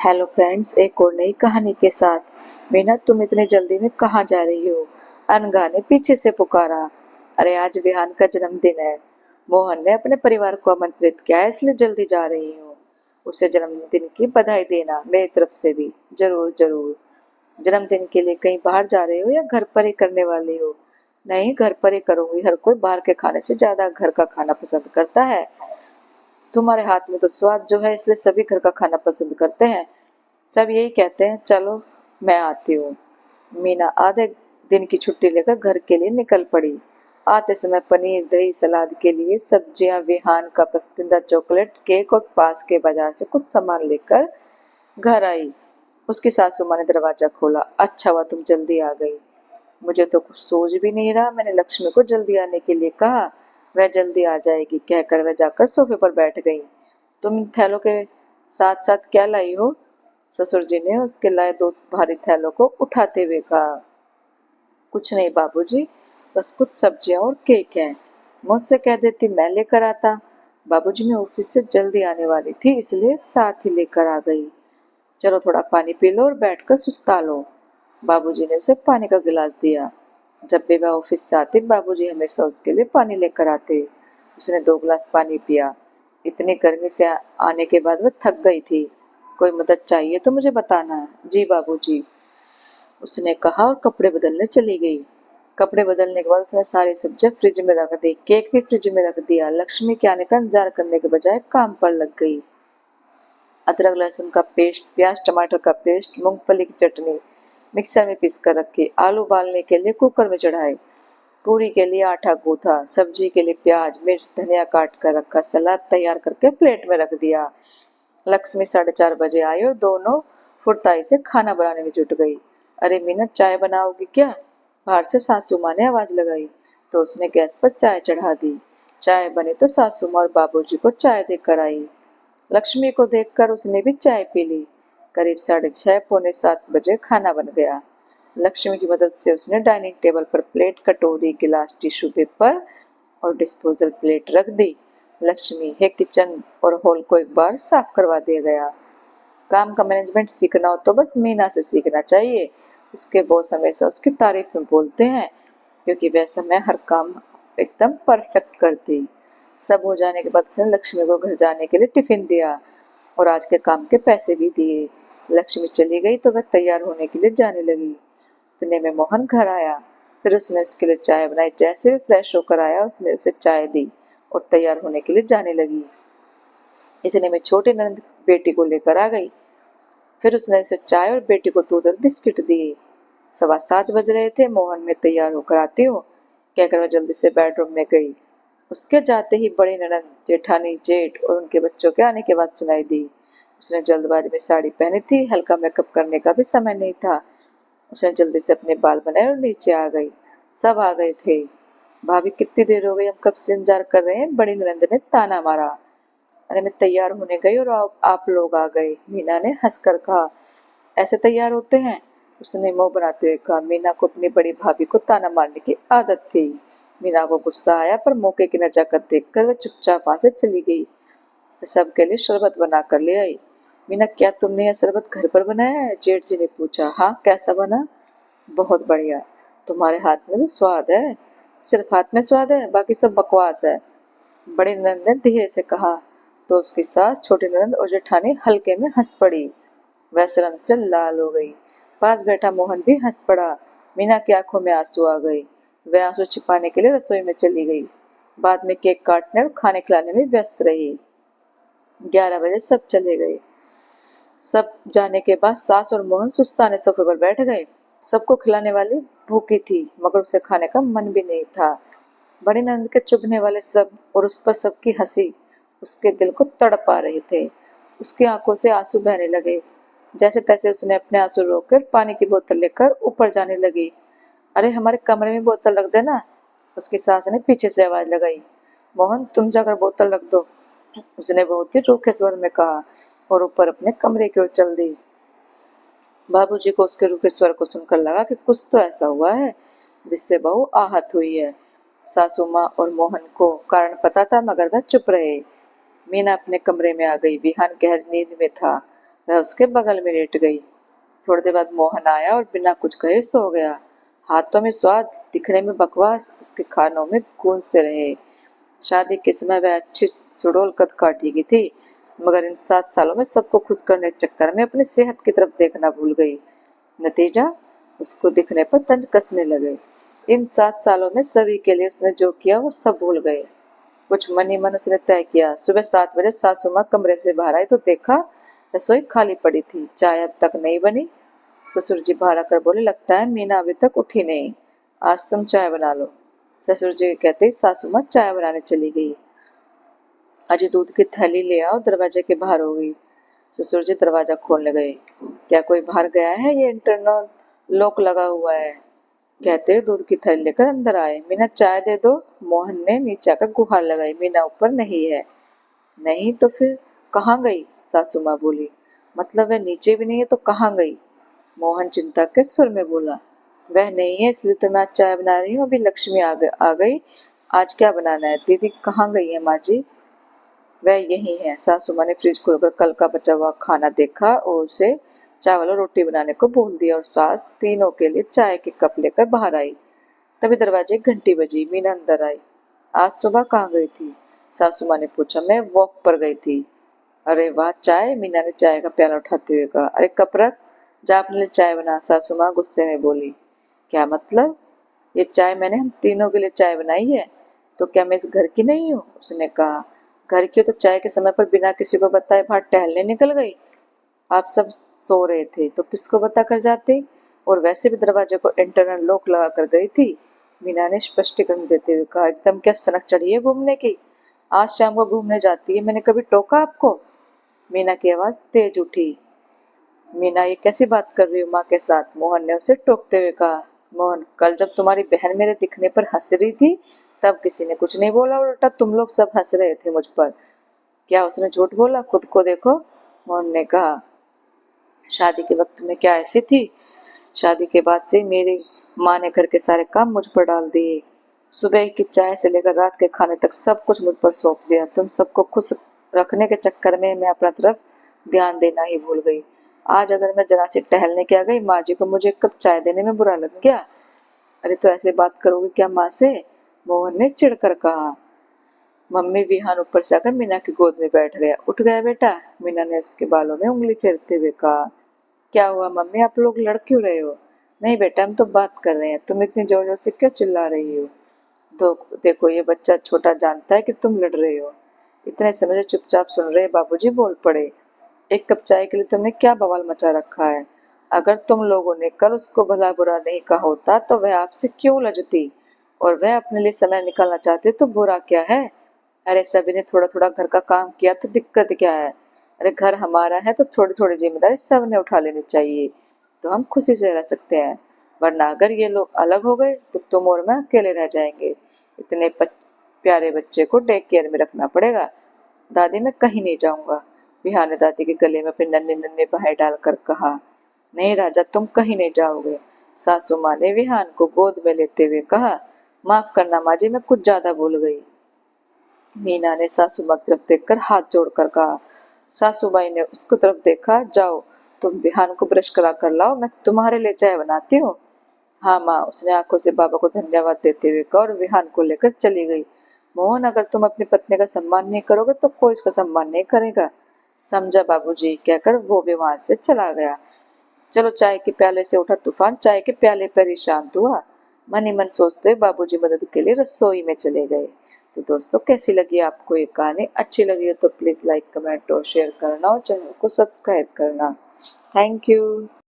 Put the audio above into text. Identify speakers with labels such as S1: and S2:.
S1: Hello friends, एक और नई कहानी के साथ। मीना, तुम इतनी जल्दी में कहाँ जा रही हो? अनगा ने पीछे से पुकारा। अरे, आज विहान का जन्मदिन है। मोहन ने अपने परिवार को आमंत्रित किया है, इसलिए जल्दी जा रही हूँ। उसे जन्मदिन की बधाई देना मेरी तरफ से भी। जरूर जरूर। जन्मदिन के लिए कहीं बाहर जा रहे हो या घर पर ही करने वाली हो? नहीं, घर पर ही करूंगी। हर कोई बाहर के खाने से ज्यादा घर का खाना पसंद करता है। तुम्हारे हाथ में तो स्वाद जो है, इसलिए सभी घर का खाना पसंद करते हैं। सब यही कहते हैं। चलो, मैं आती हूँ। मीना आधे दिन की छुट्टी लेकर घर के लिए निकल पड़ी। आते समय पनीर, दही, सलाद के लिए सब्जियां, विहान का पसंदीदा चॉकलेट केक और पास के बाजार से कुछ सामान लेकर घर आई। उसकी सासू माँ ने दरवाजा खोला। अच्छा हुआ तुम जल्दी आ गई। मुझे तो कुछ सोच भी नहीं रहा। मैंने लक्ष्मी को जल्दी आने के लिए कहा, वह जल्दी आ जाएगी कहकर वह जाकर सोफे पर बैठ गई। तुम इन थैलों के साथ साथ क्या लाई हो? ससुर जी ने उसके लाए दो भारी थैलों को उठाते हुए कहा। कुछ नहीं बाबूजी, बस कुछ सब्जियां और केक हैं। मुझसे कह देती मैं लेकर आता। बाबूजी, मैं ऑफिस से जल्दी आने वाली थी, इसलिए साथ ही लेकर आ गई। चलो, थोड़ा पानी पी लो और बैठकर सुस्ता लो। बाबूजी ने उसे पानी का गिलास दिया। जब भी वह ऑफिस से आती, बाबूजी हमेशा उसके लिए पानी लेकर आते। उसने 2 गिलास पानी पिया। इतनी गर्मी से आने के बाद वह थक गई थी। कोई मदद चाहिए तो मुझे बताना। जी बाबूजी, उसने कहा और कपड़े बदलने चली गई। कपड़े बदलने के बाद उसने सारी सब्जियां फ्रिज में रख दी, केक भी फ्रिज में रख दिया। लक्ष्मी के आने का इंतजार करने के बजाय काम पर लग गई। अदरक लहसुन का पेस्ट, प्याज टमाटर का पेस्ट, मूंगफली की चटनी मिक्सर में पीस कर रखी। आलू उबालने के लिए कुकर में चढ़ाए। पूरी के लिए आटा गूथा। सब्जी के लिए प्याज, मिर्च, धनिया काट कर रखा। सलाद तैयार करके प्लेट में रख दिया। लक्ष्मी 4:30 बजे आई और दोनों फुर्ताई से खाना बनाने में जुट गई। अरे मीना, चाय बनाओगी क्या? बाहर से सासू माँ ने आवाज लगाई तो उसने गैस पर चाय चढ़ा दी। चाय बनी तो सासू माँ और बाबूजी को चाय देकर आई। लक्ष्मी को देखकर उसने भी चाय पी ली। करीब 6:30 पौने 7 बजे खाना बन गया। लक्ष्मी की मदद से उसने डाइनिंग टेबल पर प्लेट, कटोरी, गिलास, टिश्यू पेपर और डिस्पोजल प्लेट रख दी। लक्ष्मी है किचन और हॉल को एक बार साफ करवा दिया गया। काम का मैनेजमेंट सीखना हो तो बस मीना से सीखना चाहिए। उसके बॉस हमेशा उसकी तारीफ में बोलते हैं, क्योंकि वह समय हर काम एकदम परफेक्ट करती। सब हो जाने के बाद उसने लक्ष्मी को घर जाने के लिए टिफिन दिया और आज के काम के पैसे भी दिए। लक्ष्मी चली गई तो वह तैयार होने के लिए जाने लगी। इतने में मोहन घर आया। फिर उसने उसके लिए चाय बनाई। जैसे भी फ्रेश होकर आया, उसने उसे चाय दी और तैयार होने के लिए जाने लगी। इतने में छोटी ननद बेटी को लेकर आ गई। फिर उसने उसे चाय और बेटी को दूध और बिस्किट दिए। 7:15 बज रहे थे। मोहन, मैं तैयार होकर आती हूँ कहकर वह जल्दी से बेडरूम में गई। उसके जाते ही बड़ी ननद, जेठानी, जेठ और उनके बच्चों के आने की आवाज सुनाई दी। उसने जल्दबाजी में साड़ी पहनी थी, हल्का मेकअप करने का भी समय नहीं था। उसने जल्दी से अपने बाल बनाए और नीचे आ गई। सब आ गए थे। भाभी, कितनी देर हो गई, हम कब से इंतजार कर रहे हैं, बड़ी ननद ने ताना मारा। अरे, मैं तैयार होने गई और आप लोग आ गए, मीना ने हंसकर कहा। ऐसे तैयार होते हैं? उसने मुंह बनाते हुए कहा। मीना को अपनी बड़ी भाभी को ताना मारने की आदत थी। मीना को गुस्सा आया, पर मौके की नजाकत देखकर वह चुपचाप वहां से चली गई। सबके लिए शरबत बना कर ले आई। मीना, क्या तुमने यह शरबत घर पर बनाया है? जेठ जी ने पूछा। हाँ, कैसा बना? बहुत बढ़िया। तुम्हारे हाथ में तो स्वाद है। सिर्फ हाथ में स्वाद है, बाकी सब बकवास है, बड़ी ननद ने धीरे से कहा। तो उसकी सास, छोटी ननद और जेठानी हल्के में हंस पड़ी। वह शर्म से लाल हो गई। पास बैठा मोहन भी हंस पड़ा। मीना की आंखों में आंसू आ गई। वह आंसू छिपाने के लिए रसोई में चली गई। बाद में केक काटने और खाने खिलाने में व्यस्त रही। 11 बजे सब चले गए। सब जाने के बाद सास और मोहन सुस्ताने सोफे पर बैठ गए। सबको खिलाने वाली भूखी थी, मगर उसे खाने का मन भी नहीं था। बड़ी नंद के चुभने वाले सब और उस पर सबकी हंसी उसके दिल को तड़पा रहे थे। उसकी आंखों से आंसू बहने लगे। जैसे तैसे उसने अपने आंसू रोककर पानी की बोतल लेकर ऊपर जाने लगी। अरे, हमारे कमरे में बोतल रख देना, उसकी सास ने पीछे से आवाज लगाई। मोहन, तुम जाकर बोतल रख दो, उसने बहुत ही रूखे स्वर में कहा और ऊपर अपने कमरे की ओर चल दी। बाबूजी को उसके रूखे स्वर को सुनकर लगा कि कुछ तो ऐसा हुआ है जिससे बहू आहत हुई है। सासू माँ और मोहन को कारण पता था, मगर वह चुप रहे। मीना अपने कमरे में आ गई। विहान गहरी नींद में था। वह उसके बगल में लेट गई। थोड़ी देर बाद मोहन आया और बिना कुछ कहे सो गया। हाथों में स्वाद, दिखने में बकवास, उसके खानों में गूंजते रहे। शादी के समय वह अच्छी सुडौल कद काठी की थी, मगर इन 7 सालों में सबको खुश करने के चक्कर में अपनी सेहत की तरफ देखना भूल गई। नतीजा, उसको दिखने पर तंज कसने लगे। इन 7 सालों में सभी के लिए उसने जो किया वो सब भूल गए। कुछ मन ही मन उसने तय किया। सुबह 7 बजे सासू माँ कमरे से बाहर आई तो देखा रसोई खाली पड़ी थी, चाय अब तक नहीं बनी। ससुर जी बाहर आकर बोले, लगता है मीना अभी तक उठी नहीं, आज तुम चाय बना लो। ससुर जी कहते ही सासू माँ चाय बनाने चली गई। अजी दूध की थैली ले आओ, दरवाजे के बाहर हो गई। ससुर जी दरवाजा खोलने गए। क्या कोई बाहर गया है? ये इंटरनल लॉक लगा हुआ है, कहते हुए दूध की थैली लेकर अंदर आए। मीना चाय दे दो। मोहन ने नीचे आकर गुहार लगाई। मीना ऊपर नहीं है। नहीं तो फिर कहाँ गई? सासू माँ बोली। मतलब वह नीचे भी नहीं है तो कहाँ गई? मोहन चिंता के सुर में बोला। वह नहीं है इसलिए तो मैं आज चाय बना रही हूँ। अभी लक्ष्मी आ गई। आज क्या बनाना है? दीदी कहाँ गई है माँ जी? वह यही है। सासू माँ ने फ्रिज खोलकर कल का बचा हुआ खाना देखा और उसे चावल और रोटी बनाने को बोल दिया और सास तीनों के लिए चाय के कप लेकर बाहर आई। तभी दरवाजे की घंटी बजी। मीना अंदर आई। आज सुबह कहाँ गई थी? सासू माँ ने पूछा। मैं वॉक पर गई थी। अरे वाह, चाय? मीना ने चाय का प्याला उठाते हुए कहा। अरे कप रख, जा अपने लिए चाय बना। सासू माँ गुस्से में बोली। क्या मतलब? ये चाय मैंने हम तीनों के लिए चाय बनाई है, तो क्या मैं इस घर की नहीं हूँ? उसने कहा। घर की तो चाय के समय पर बिना किसी को बताए बाहर टहलने निकल गई। आप सब सो रहे थे तो किसको बता कर जाते? और वैसे भी दरवाजे को इंटरनल लॉक लगा कर गई थी। मीना ने स्पष्टीकरण देते हुए कहा। एकदम क्या सनक चढ़ी है घूमने की? आज शाम को घूमने जाती है, मैंने कभी टोका आपको? मीना की आवाज तेज उठी। मीना, ये कैसी बात कर रही हो माँ के साथ? मोहन ने उसे टोकते हुए कहा। मोहन, कल जब तुम्हारी बहन मेरे दिखने पर हंस रही थी तब किसी ने कुछ नहीं बोला, उल्टा तुम लोग सब हंस रहे थे मुझ पर। क्या उसने झूठ बोला? खुद को देखो, मोहन ने कहा। शादी के वक्त में क्या ऐसी थी? शादी के बाद से मेरी माँ ने घर के सारे काम मुझ पर डाल दिए। सुबह की चाय से लेकर रात के खाने तक सब कुछ मुझ पर सौंप दिया। तुम सबको खुश रखने के चक्कर में मैं अपना तरफ ध्यान देना ही भूल गई। आज अगर मैं जरा सी टहलने के आ गई, माँ जी को मुझे एक कप चाय देने में बुरा लग गया। अरे तो ऐसे बात करोगे क्या माँ से? मोहन ने चिढ़कर कहा। मम्मी विहान ऊपर से आकर मीना की गोद में बैठ गया। उठ गया बेटा? मीना ने उसके बालों में उंगली फेरते हुए कहा। क्या हुआ मम्मी, आप लोग लड़ क्यों रहे हो? नहीं बेटा, हम तो बात कर रहे हैं, तुम इतनी जोर जोर से क्यों चिल्ला रही हो? तो देखो, ये बच्चा छोटा जानता है कि तुम लड़ रहे हो। इतने समय से चुपचाप सुन रहे बाबूजी बोल पड़े। एक कप चाय के लिए तुमने क्या बवाल मचा रखा है? अगर तुम लोगों ने कल उसको भला बुरा नहीं कहा होता तो वह आपसे क्यों लजती? और वह अपने लिए समय निकालना चाहती तो बुरा क्या है? अरे सभी ने थोड़ा थोड़ा घर का काम किया तो दिक्कत क्या है? अरे घर हमारा है तो थोड़ी थोड़ी जिम्मेदारी सबने उठा लेनी चाहिए, तो हम खुशी से रह सकते हैं। वरना अगर ये लोग अलग हो गए तो तुम और मैं अकेले रह जाएंगे। इतने प्यारे बच्चे को डे केयर में रखना पड़ेगा। दादी, मैं कहीं नहीं जाऊंगा। विहान ने दादी के गले में अपने नन्हे नन्हे बाहें डालकर कहा। नहीं राजा, तुम कहीं नहीं जाओगे। सासू माँ ने विहान को गोद में लेते हुए कहा। माफ करना माँ जी, मैं कुछ ज्यादा भूल गई। मीना ने सासू माँ की तरफ देखकर हाथ जोड़कर कहा। सासू माई ने उसको तरफ देखा। जाओ, तुम विहान को ब्रश करा कर लाओ, मैं तुम्हारे लिए चाय बनाती हूँ। हाँ माँ, उसने आंखों से बाबा को धन्यवाद देते हुए कहा और विहान को लेकर चली गई। मोहन, अगर तुम अपनी पत्नी का सम्मान नहीं करोगे तो कोई इसका सम्मान नहीं करेगा। समझा बाबूजी, कहकर वो भी वहां से चला गया। चलो, चाय के प्याले से उठा तूफान चाय के प्याले पर ही शांत हुआ। मन ही मन सोचते हुए बाबूजी मदद के लिए रसोई में चले गए। तो दोस्तों, कैसी लगी आपको ये कहानी? अच्छी लगी हो तो प्लीज लाइक, कमेंट और शेयर करना और चैनल को सब्सक्राइब करना। Thank you.